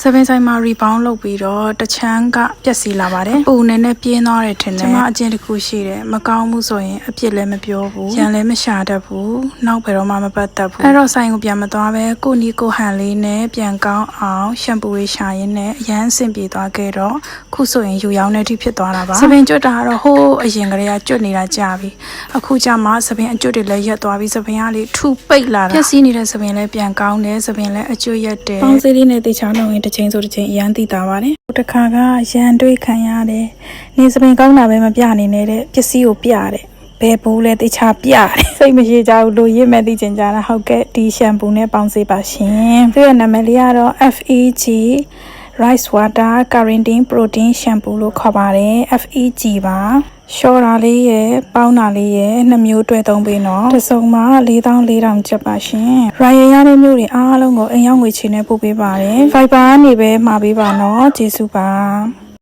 7ဆိုင်မှာ rebound လုပ်ပြီးတော့တချမ်းကပျက်စီးလာပါတယ်ပူနေနဲ့ပြင်းသွားတယ်ထင်တယ်ကျွန်မအကျင့်တစ်ခုရှိတယ်မကောင်းမှုဆိုရင်အပြစ်လည်းမပြောဘူးရန်လည်းမရှာတတ်ဘူးနောက်ဘယ်တော့မှမပတ်သက်ဘူးအဲ့တော့ဆိုင်ကိုပြန်မသွားပဲကိုနီကိုဟန်လေးနဲ့ပြန်ကောင်းအောင်ရှမ်ပူလေးရှာရင်းနဲ့အရန်အဆင်ပြေသွားခဲ့တော့ခုဆိုရင်ယူရောင်းတဲ့အထိဖြစ်သွားတာပါစပင်ကျွတ်တာကတော့ဟိုးအရင်ကတည်းကကျွတ်နေတာကြာပြီအခုကျမှစပင်အကျွတ်တွေလည်းရက်သွားပြီစပင်ကလေထူပိတ်လာတာပျက်စီးနေတဲ့စပင်လည်းပြန်ကောင်းတယ်စပင်လည်းအကျွတ်ရက်တယ်ပေါင်းစည်းလေးနဲ့တေချာလုံးရင်တစ်ချိန်ဆိုတစ်ချိန်အရန်သိတာပါတယ်တခါကရန်တွေးခံရတယ်နေစပင်ကောင်းတာပဲမပြနေနဲ့တဲ့ပစ္စည်းကိုပြတဲ့ဘယ်ဘူးလဲတေချာပြတယ်စိတ်မရှိကြဘူးလို့ရစ်မဲ့သိချင်ကြတာဟုတ်ကဲ့ဒီရှမ်ပူနဲ့ပေါင်းစည်းပါရှင်သူရဲ့နာမည်လေးကတော့ FEG Rice Water Carnitine Protein Shampoo လို့ခေါ်ပါတယ် FEG ပါရှော့တာလေးရဲ့ပေါင်းတာလေးရဲ့နှစ်မျိုးတွဲသုံးပေးနော်တစ်စုံမှာ4400ကျပ်ပါရှင်ရိုင်ရရတဲ့မျိုးတွေအားလုံးကိုအိမ်ရောက်ငွေချေနဲ့ပို့ပေးပါတယ် Viber ကနေပဲမှာပေးပါနော်ကျေးဇူးပါ